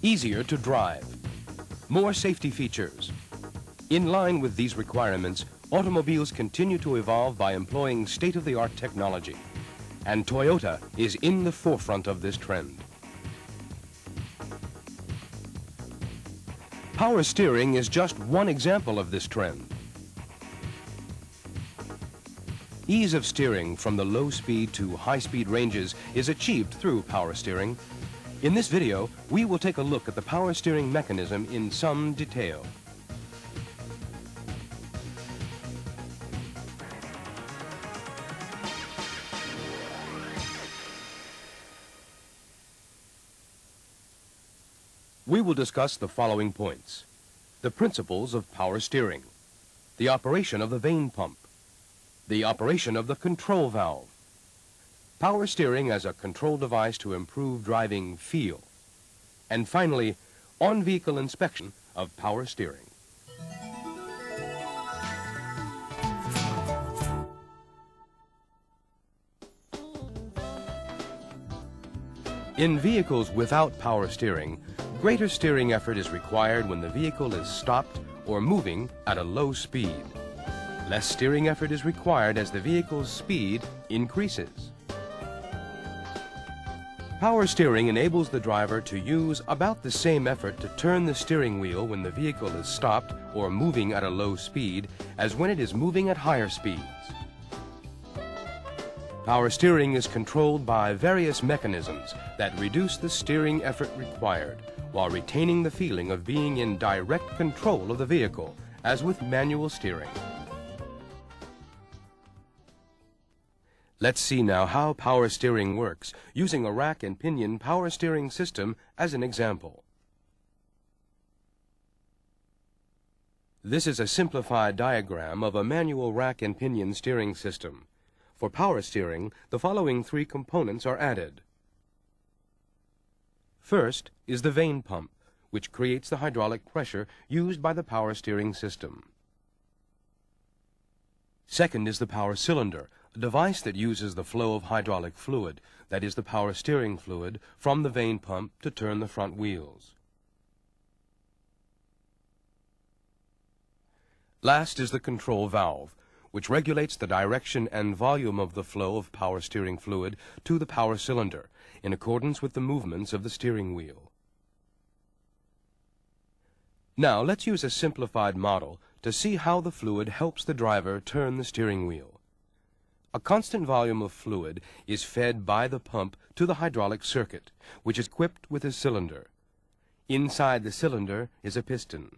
easier to drive, more safety features. In line with these requirements, automobiles continue to evolve by employing state-of-the-art technology, and Toyota is in the forefront of this trend. Power steering is just one example of this trend. Ease of steering from the low-speed to high-speed ranges is achieved through power steering. In this video, we will take a look at the power steering mechanism in some detail. We will discuss the following points: the principles of power steering, the operation of the vane pump, the operation of the control valve, power steering as a control device to improve driving feel, and finally, on-vehicle inspection of power steering. In vehicles without power steering, greater steering effort is required when the vehicle is stopped or moving at a low speed. Less steering effort is required as the vehicle's speed increases. Power steering enables the driver to use about the same effort to turn the steering wheel when the vehicle is stopped or moving at a low speed as when it is moving at higher speeds. Power steering is controlled by various mechanisms that reduce the steering effort required, while retaining the feeling of being in direct control of the vehicle, as with manual steering. Let's see now how power steering works, using a rack and pinion power steering system as an example. This is a simplified diagram of a manual rack and pinion steering system. For power steering, the following three components are added. First is the vane pump, which creates the hydraulic pressure used by the power steering system. Second is the power cylinder, a device that uses the flow of hydraulic fluid, that is the power steering fluid, from the vane pump to turn the front wheels. Last is the control valve, which regulates the direction and volume of the flow of power steering fluid to the power cylinder, in accordance with the movements of the steering wheel. Now let's use a simplified model to see how the fluid helps the driver turn the steering wheel. A constant volume of fluid is fed by the pump to the hydraulic circuit, which is equipped with a cylinder. Inside the cylinder is a piston.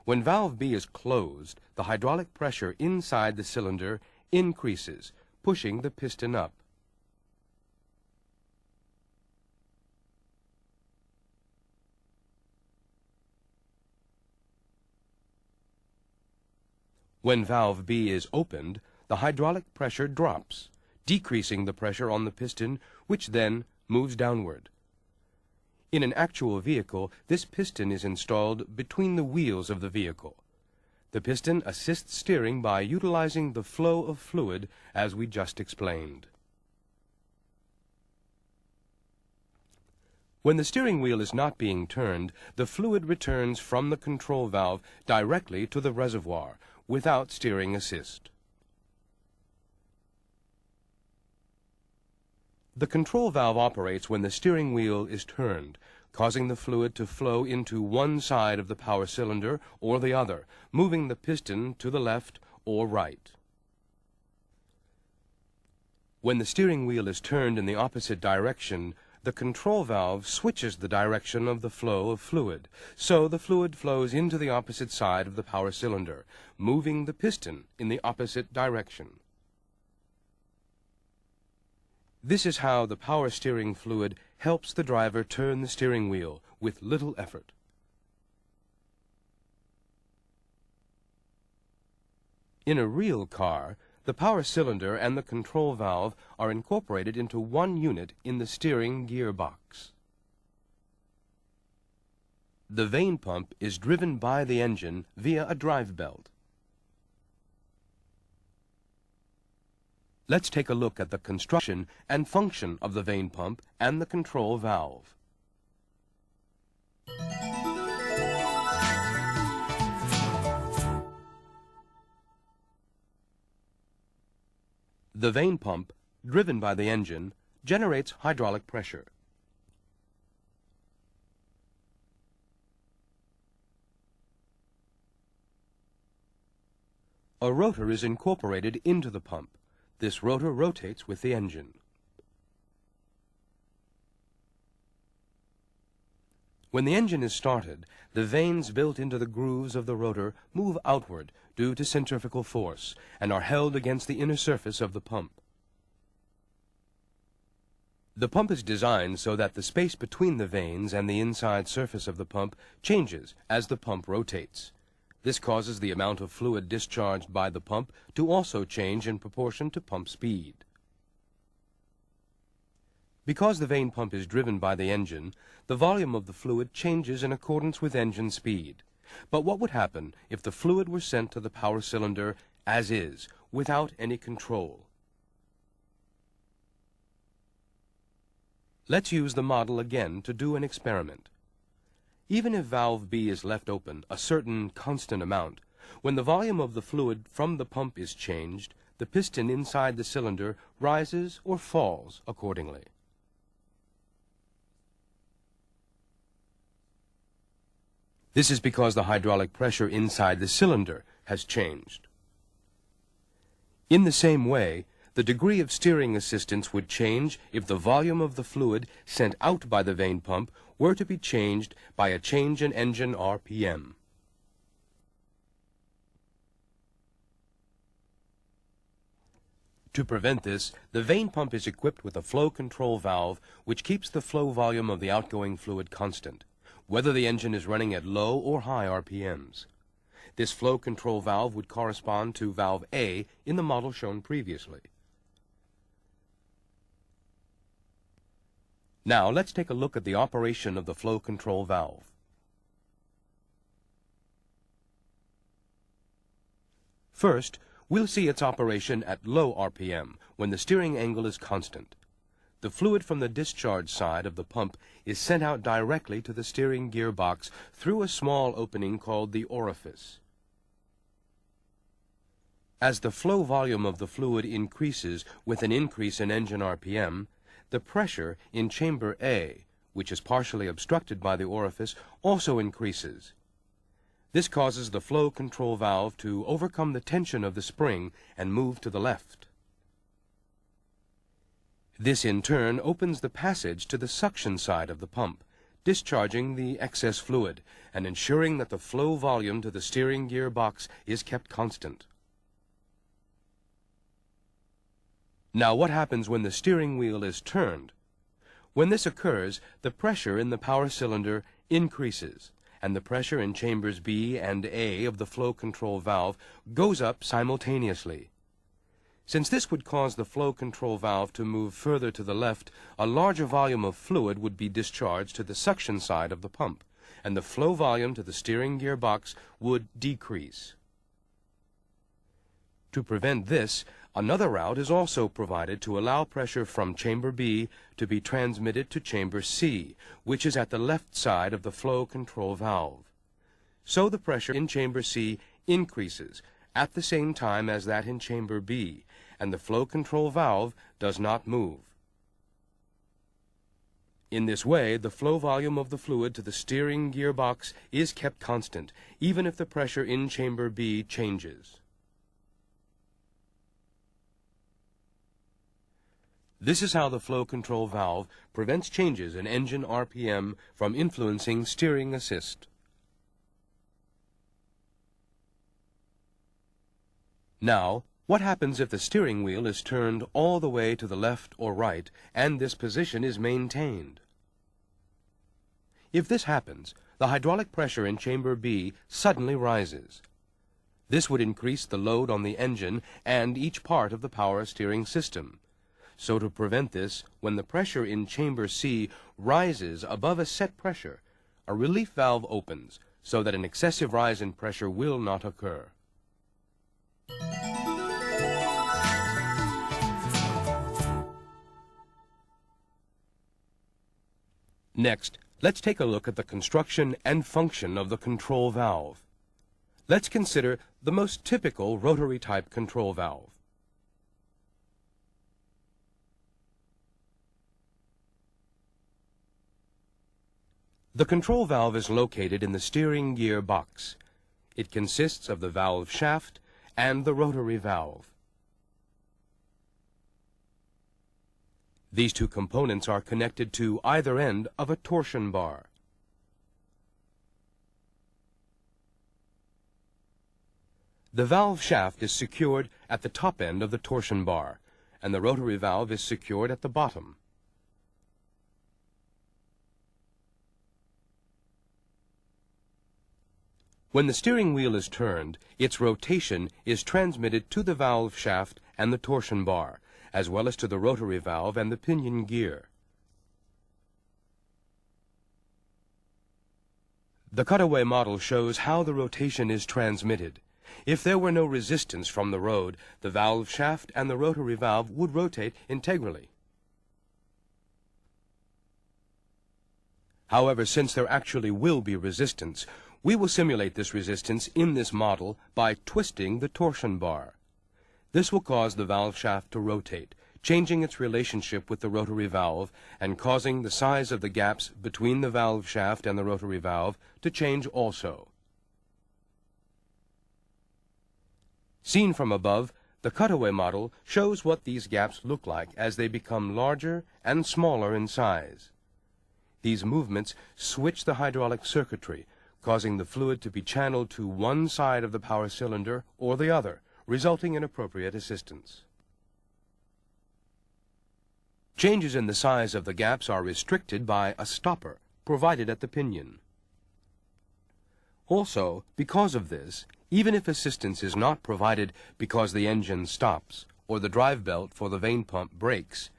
When valve B is closed, the hydraulic pressure inside the cylinder increases, pushing the piston up. When valve B is opened, the hydraulic pressure drops, decreasing the pressure on the piston, which then moves downward. In an actual vehicle, this piston is installed between the wheels of the vehicle. The piston assists steering by utilizing the flow of fluid, as we just explained. When the steering wheel is not being turned, the fluid returns from the control valve directly to the reservoir, without steering assist. The control valve operates when the steering wheel is turned, causing the fluid to flow into one side of the power cylinder or the other, moving the piston to the left or right. When the steering wheel is turned in the opposite direction, the control valve switches the direction of the flow of fluid, so the fluid flows into the opposite side of the power cylinder, moving the piston in the opposite direction. This is how the power steering fluid helps the driver turn the steering wheel with little effort. In a real car, the power cylinder and the control valve are incorporated into one unit in the steering gearbox. The vane pump is driven by the engine via a drive belt. Let's take a look at the construction and function of the vane pump and the control valve. The vane pump, driven by the engine, generates hydraulic pressure. A rotor is incorporated into the pump. This rotor rotates with the engine. When the engine is started, the vanes built into the grooves of the rotor move outward due to centrifugal force and are held against the inner surface of the pump. The pump is designed so that the space between the vanes and the inside surface of the pump changes as the pump rotates. This causes the amount of fluid discharged by the pump to also change in proportion to pump speed. Because the vane pump is driven by the engine, the volume of the fluid changes in accordance with engine speed. But what would happen if the fluid were sent to the power cylinder as is, without any control? Let's use the model again to do an experiment. Even if valve B is left open a certain constant amount, when the volume of the fluid from the pump is changed, the piston inside the cylinder rises or falls accordingly. This is because the hydraulic pressure inside the cylinder has changed. In the same way, the degree of steering assistance would change if the volume of the fluid sent out by the vane pump were to be changed by a change in engine RPM. To prevent this, the vane pump is equipped with a flow control valve which keeps the flow volume of the outgoing fluid constant, whether the engine is running at low or high RPMs. This flow control valve would correspond to valve A in the model shown previously. Now let's take a look at the operation of the flow control valve. First, we'll see its operation at low RPM when the steering angle is constant. The fluid from the discharge side of the pump is sent out directly to the steering gearbox through a small opening called the orifice. As the flow volume of the fluid increases with an increase in engine RPM, the pressure in chamber A, which is partially obstructed by the orifice, also increases. This causes the flow control valve to overcome the tension of the spring and move to the left. This in turn opens the passage to the suction side of the pump, discharging the excess fluid and ensuring that the flow volume to the steering gearbox is kept constant. Now what happens when the steering wheel is turned? When this occurs, the pressure in the power cylinder increases, and the pressure in chambers B and A of the flow control valve goes up simultaneously. Since this would cause the flow control valve to move further to the left, a larger volume of fluid would be discharged to the suction side of the pump, and the flow volume to the steering gearbox would decrease. To prevent this, another route is also provided to allow pressure from chamber B to be transmitted to chamber C, which is at the left side of the flow control valve. So the pressure in chamber C increases at the same time as that in chamber B, and the flow control valve does not move. In this way, the flow volume of the fluid to the steering gearbox is kept constant, even if the pressure in chamber B changes. This is how the flow control valve prevents changes in engine RPM from influencing steering assist. Now, what happens if the steering wheel is turned all the way to the left or right and this position is maintained? If this happens, the hydraulic pressure in chamber B suddenly rises. This would increase the load on the engine and each part of the power steering system. So to prevent this, when the pressure in chamber C rises above a set pressure, a relief valve opens so that an excessive rise in pressure will not occur. Next, let's take a look at the construction and function of the control valve. Let's consider the most typical rotary-type control valve. The control valve is located in the steering gear box. It consists of the valve shaft and the rotary valve. These two components are connected to either end of a torsion bar. The valve shaft is secured at the top end of the torsion bar, and the rotary valve is secured at the bottom. When the steering wheel is turned, its rotation is transmitted to the valve shaft and the torsion bar, as well as to the rotary valve and the pinion gear. The cutaway model shows how the rotation is transmitted. If there were no resistance from the road, the valve shaft and the rotary valve would rotate integrally. However, since there actually will be resistance, we will simulate this resistance in this model by twisting the torsion bar. This will cause the valve shaft to rotate, changing its relationship with the rotary valve and causing the size of the gaps between the valve shaft and the rotary valve to change also. Seen from above, the cutaway model shows what these gaps look like as they become larger and smaller in size. These movements switch the hydraulic circuitry, causing the fluid to be channeled to one side of the power cylinder or the other, resulting in appropriate assistance. Changes in the size of the gaps are restricted by a stopper provided at the pinion. Also, because of this, even if assistance is not provided because the engine stops or the drive belt for the vane pump breaks,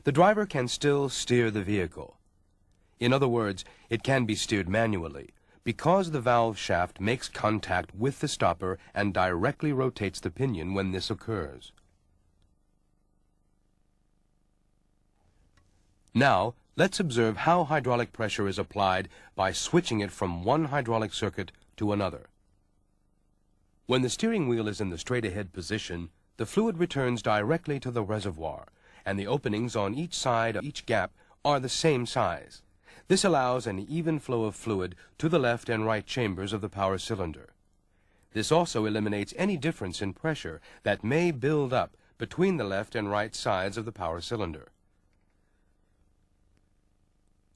the driver can still steer the vehicle. In other words, it can be steered manually, because the valve shaft makes contact with the stopper and directly rotates the pinion when this occurs. Now, let's observe how hydraulic pressure is applied by switching it from one hydraulic circuit to another. When the steering wheel is in the straight-ahead position, the fluid returns directly to the reservoir, and the openings on each side of each gap are the same size. This allows an even flow of fluid to the left and right chambers of the power cylinder. This also eliminates any difference in pressure that may build up between the left and right sides of the power cylinder.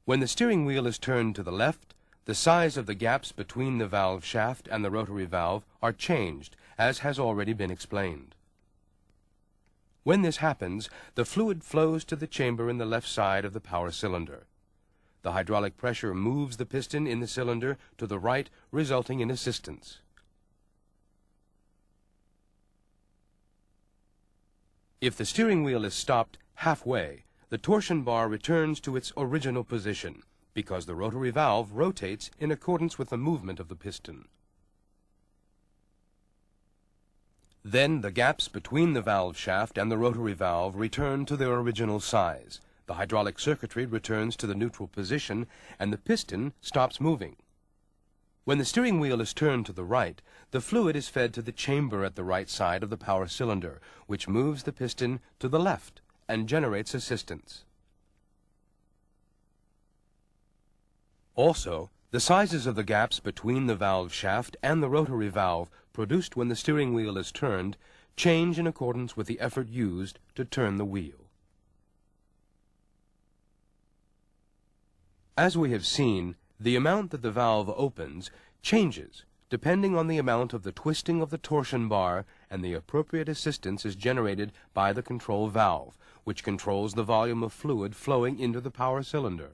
When the steering wheel is turned to the left, the size of the gaps between the valve shaft and the rotary valve are changed, as has already been explained. When this happens, the fluid flows to the chamber in the left side of the power cylinder. The hydraulic pressure moves the piston in the cylinder to the right, resulting in assistance. If the steering wheel is stopped halfway, the torsion bar returns to its original position, because the rotary valve rotates in accordance with the movement of the piston. Then the gaps between the valve shaft and the rotary valve return to their original size. The hydraulic circuitry returns to the neutral position, and the piston stops moving. When the steering wheel is turned to the right, the fluid is fed to the chamber at the right side of the power cylinder, which moves the piston to the left and generates assistance. Also, the sizes of the gaps between the valve shaft and the rotary valve produced when the steering wheel is turned change in accordance with the effort used to turn the wheel. As we have seen, the amount that the valve opens changes depending on the amount of the twisting of the torsion bar, and the appropriate assistance is generated by the control valve, which controls the volume of fluid flowing into the power cylinder.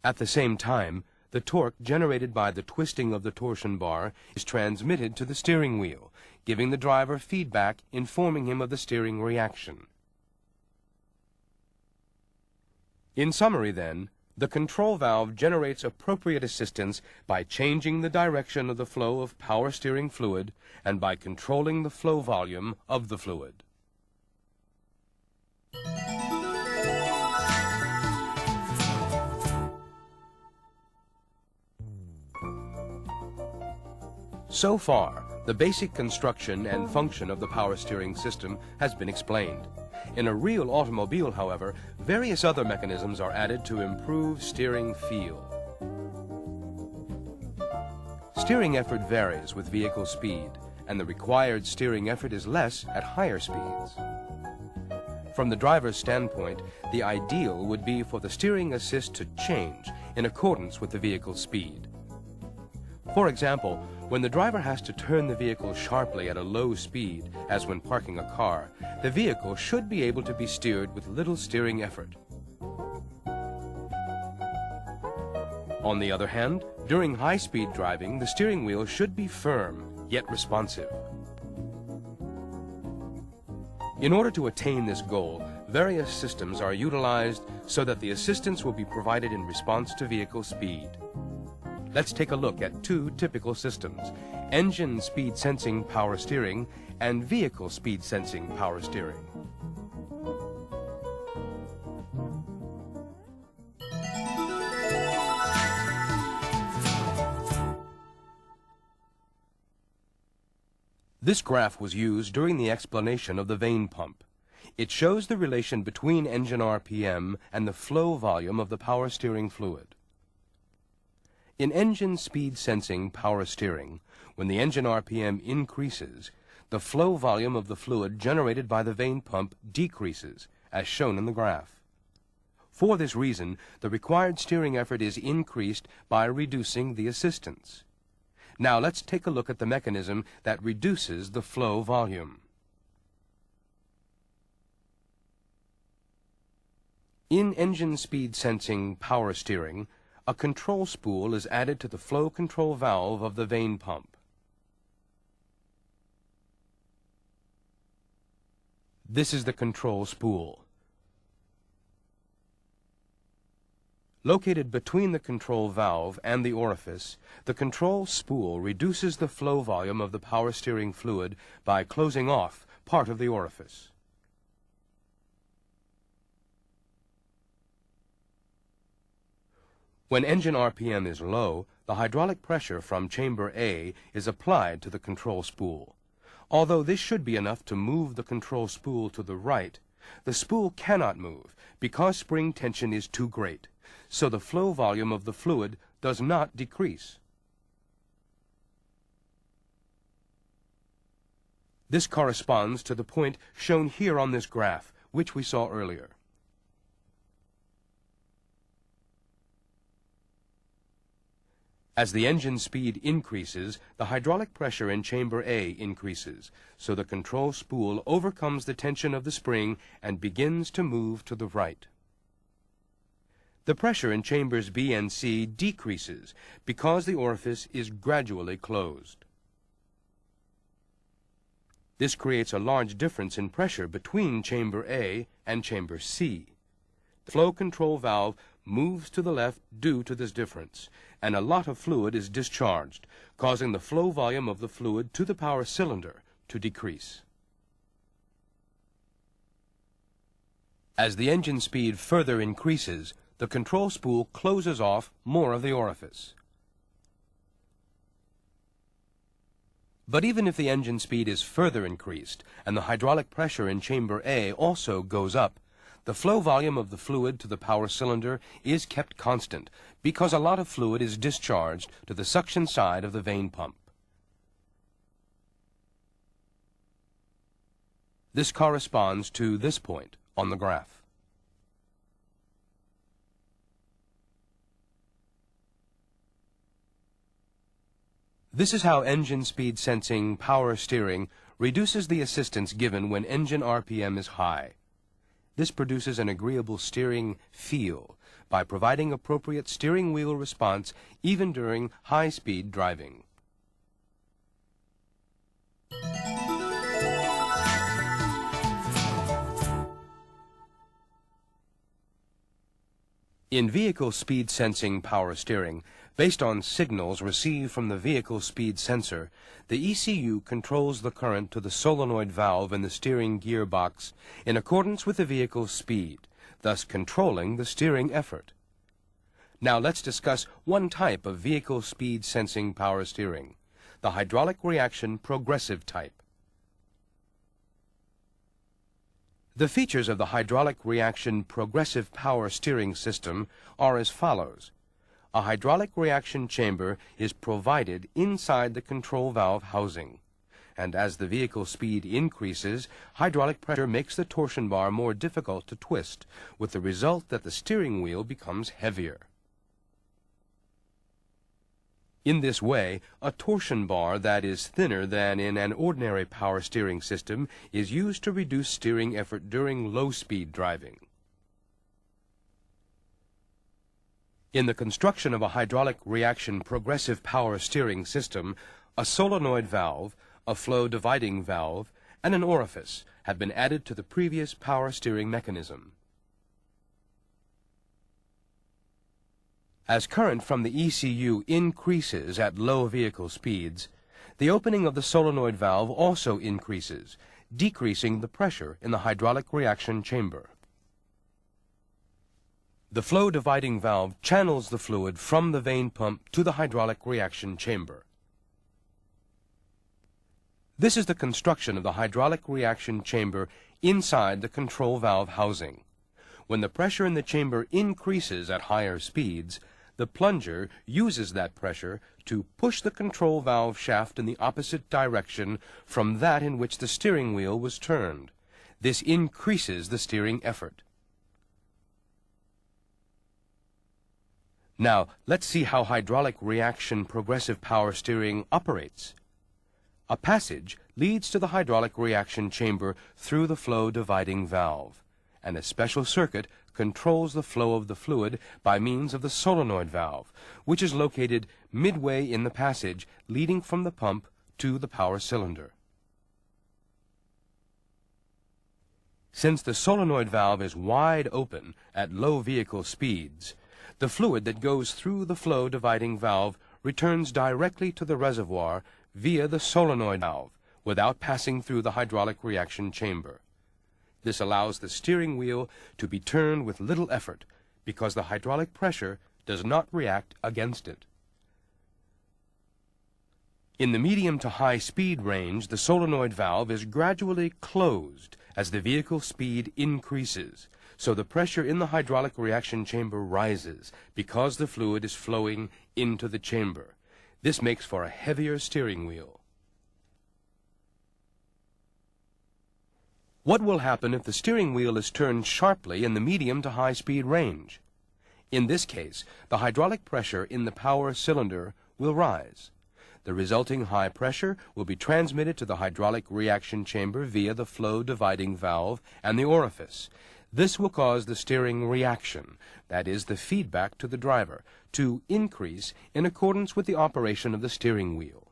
At the same time, the torque generated by the twisting of the torsion bar is transmitted to the steering wheel, giving the driver feedback informing him of the steering reaction. In summary, then, the control valve generates appropriate assistance by changing the direction of the flow of power steering fluid and by controlling the flow volume of the fluid. So far, the basic construction and function of the power steering system has been explained. In a real automobile, however, various other mechanisms are added to improve steering feel. Steering effort varies with vehicle speed, and the required steering effort is less at higher speeds. From the driver's standpoint, the ideal would be for the steering assist to change in accordance with the vehicle's speed. For example, when the driver has to turn the vehicle sharply at a low speed, as when parking a car, the vehicle should be able to be steered with little steering effort. On the other hand, during high-speed driving, the steering wheel should be firm, yet responsive. In order to attain this goal, various systems are utilized so that the assistance will be provided in response to vehicle speed. Let's take a look at two typical systems: engine speed sensing power steering and vehicle speed sensing power steering. This graph was used during the explanation of the vane pump. It shows the relation between engine RPM and the flow volume of the power steering fluid. In engine speed sensing power steering, when the engine RPM increases, the flow volume of the fluid generated by the vane pump decreases, as shown in the graph. For this reason, the required steering effort is increased by reducing the assistance. Now let's take a look at the mechanism that reduces the flow volume. In engine speed sensing power steering, a control spool is added to the flow control valve of the vane pump. This is the control spool. Located between the control valve and the orifice, the control spool reduces the flow volume of the power steering fluid by closing off part of the orifice. When engine RPM is low, the hydraulic pressure from chamber A is applied to the control spool. Although this should be enough to move the control spool to the right, the spool cannot move because spring tension is too great, so the flow volume of the fluid does not decrease. This corresponds to the point shown here on this graph, which we saw earlier. As the engine speed increases, the hydraulic pressure in chamber A increases, so the control spool overcomes the tension of the spring and begins to move to the right. The pressure in chambers B and C decreases because the orifice is gradually closed. This creates a large difference in pressure between chamber A and chamber C. The flow control valve moves to the left due to this difference, and a lot of fluid is discharged, causing the flow volume of the fluid to the power cylinder to decrease. As the engine speed further increases, the control spool closes off more of the orifice. But even if the engine speed is further increased and the hydraulic pressure in chamber A also goes up, the flow volume of the fluid to the power cylinder is kept constant because a lot of fluid is discharged to the suction side of the vane pump. This corresponds to this point on the graph. This is how engine speed sensing power steering reduces the assistance given when engine RPM is high. This produces an agreeable steering feel by providing appropriate steering wheel response even during high-speed driving. In vehicle speed sensing power steering, Based on signals received from the vehicle speed sensor, the ECU controls the current to the solenoid valve in the steering gearbox in accordance with the vehicle's speed, thus controlling the steering effort. Now let's discuss one type of vehicle speed sensing power steering, the hydraulic reaction progressive type. The features of the hydraulic reaction progressive power steering system are as follows. A hydraulic reaction chamber is provided inside the control valve housing, and as the vehicle speed increases, hydraulic pressure makes the torsion bar more difficult to twist, with the result that the steering wheel becomes heavier. In this way, a torsion bar that is thinner than in an ordinary power steering system is used to reduce steering effort during low-speed driving. In the construction of a hydraulic reaction progressive power steering system, a solenoid valve, a flow dividing valve, and an orifice have been added to the previous power steering mechanism. As current from the ECU increases at low vehicle speeds, the opening of the solenoid valve also increases, decreasing the pressure in the hydraulic reaction chamber. The flow dividing valve channels the fluid from the vane pump to the hydraulic reaction chamber. This is the construction of the hydraulic reaction chamber inside the control valve housing. When the pressure in the chamber increases at higher speeds, the plunger uses that pressure to push the control valve shaft in the opposite direction from that in which the steering wheel was turned. This increases the steering effort. Now, let's see how hydraulic reaction progressive power steering operates. A passage leads to the hydraulic reaction chamber through the flow dividing valve, and a special circuit controls the flow of the fluid by means of the solenoid valve, which is located midway in the passage leading from the pump to the power cylinder. Since the solenoid valve is wide open at low vehicle speeds, the fluid that goes through the flow dividing valve returns directly to the reservoir via the solenoid valve without passing through the hydraulic reaction chamber. This allows the steering wheel to be turned with little effort because the hydraulic pressure does not react against it. In the medium to high speed range, the solenoid valve is gradually closed as the vehicle speed increases, so the pressure in the hydraulic reaction chamber rises because the fluid is flowing into the chamber. This makes for a heavier steering wheel. What will happen if the steering wheel is turned sharply in the medium to high speed range? In this case, the hydraulic pressure in the power cylinder will rise. The resulting high pressure will be transmitted to the hydraulic reaction chamber via the flow dividing valve and the orifice. This will cause the steering reaction, that is, the feedback to the driver, to increase in accordance with the operation of the steering wheel.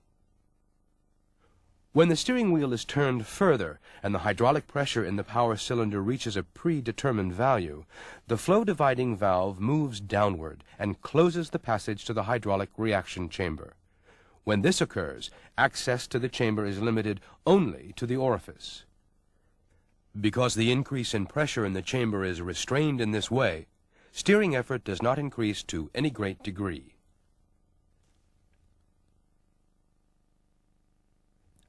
When the steering wheel is turned further and the hydraulic pressure in the power cylinder reaches a predetermined value, the flow dividing valve moves downward and closes the passage to the hydraulic reaction chamber. When this occurs, access to the chamber is limited only to the orifice. Because the increase in pressure in the chamber is restrained in this way, steering effort does not increase to any great degree.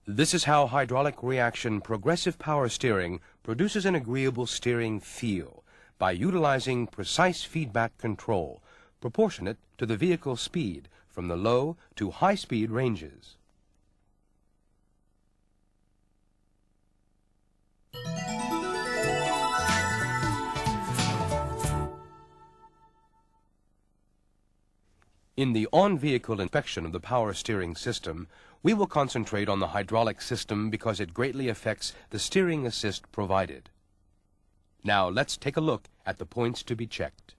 This is how hydraulic reaction progressive power steering produces an agreeable steering feel by utilizing precise feedback control proportionate to the vehicle speed from the low to high speed ranges. In the on-vehicle inspection of the power steering system, we will concentrate on the hydraulic system because it greatly affects the steering assist provided. Now let's take a look at the points to be checked.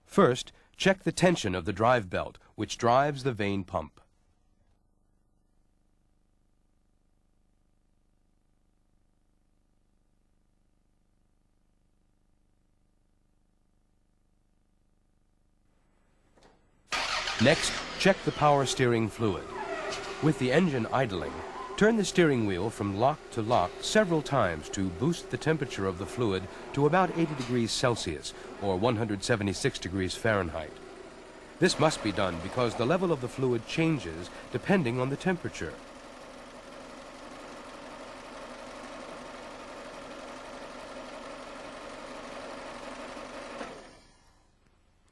First, check the tension of the drive belt, which drives the vane pump. Next, check the power steering fluid. With the engine idling, turn the steering wheel from lock to lock several times to boost the temperature of the fluid to about 80 degrees Celsius or 176 degrees Fahrenheit. This must be done because the level of the fluid changes depending on the temperature.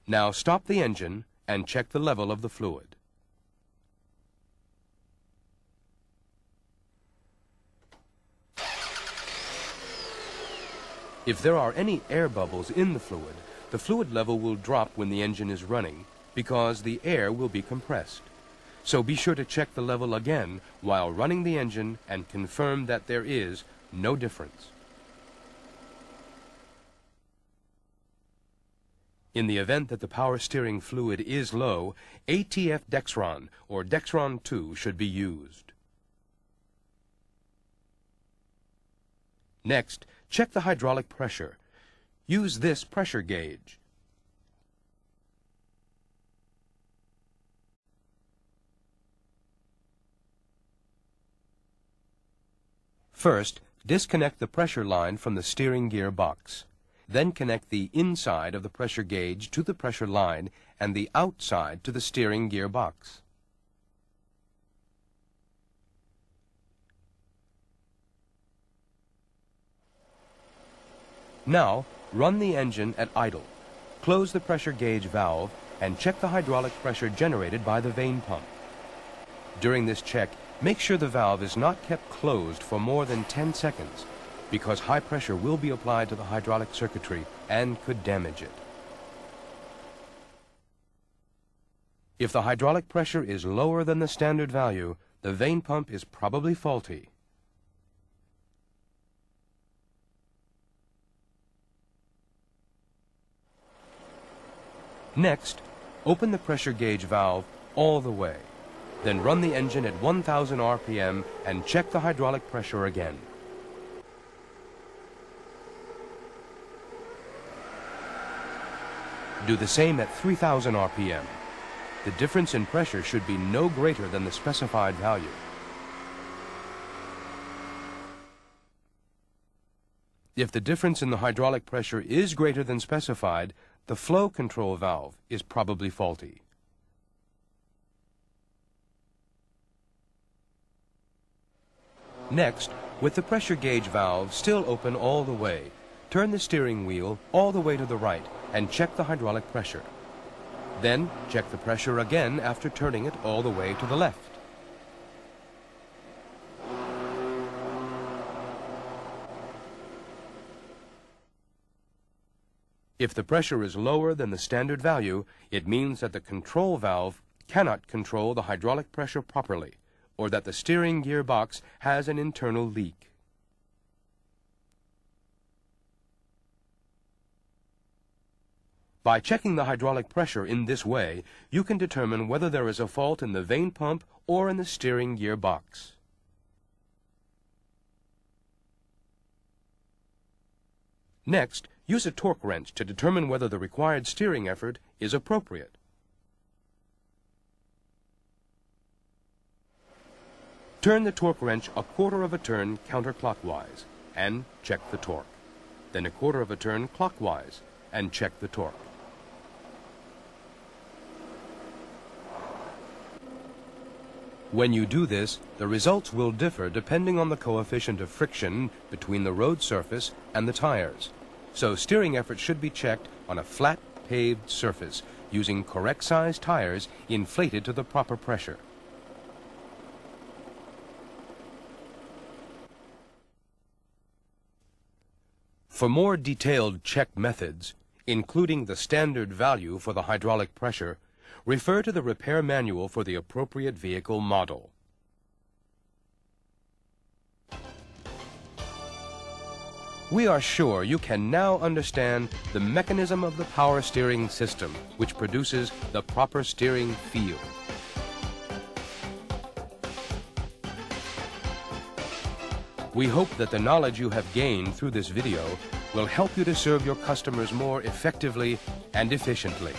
Now stop the engine and check the level of the fluid. If there are any air bubbles in the fluid level will drop when the engine is running because the air will be compressed. So be sure to check the level again while running the engine and confirm that there is no difference. In the event that the power steering fluid is low, ATF Dexron or Dexron 2 should be used. Next, check the hydraulic pressure. Use this pressure gauge. First, disconnect the pressure line from the steering gear box. Then connect the inside of the pressure gauge to the pressure line and the outside to the steering gear box. Now, run the engine at idle. Close the pressure gauge valve and check the hydraulic pressure generated by the vane pump. During this check, make sure the valve is not kept closed for more than 10 seconds, because high pressure will be applied to the hydraulic circuitry and could damage it. If the hydraulic pressure is lower than the standard value, the vane pump is probably faulty. Next, open the pressure gauge valve all the way. Then run the engine at 1000 RPM and check the hydraulic pressure again. Do the same at 3000 RPM. The difference in pressure should be no greater than the specified value. If the difference in the hydraulic pressure is greater than specified, the flow control valve is probably faulty. Next, with the pressure gauge valve still open all the way, turn the steering wheel all the way to the right and check the hydraulic pressure. Then check the pressure again after turning it all the way to the left. If the pressure is lower than the standard value, it means that the control valve cannot control the hydraulic pressure properly, or that the steering gear box has an internal leak. By checking the hydraulic pressure in this way, you can determine whether there is a fault in the vane pump or in the steering gear box. Next, use a torque wrench to determine whether the required steering effort is appropriate. Turn the torque wrench a quarter of a turn counterclockwise and check the torque. Then a quarter of a turn clockwise and check the torque. When you do this, the results will differ depending on the coefficient of friction between the road surface and the tires. So steering effort should be checked on a flat paved surface using correct size tires inflated to the proper pressure. For more detailed check methods, including the standard value for the hydraulic pressure, refer to the repair manual for the appropriate vehicle model. We are sure you can now understand the mechanism of the power steering system, which produces the proper steering feel. We hope that the knowledge you have gained through this video will help you to serve your customers more effectively and efficiently.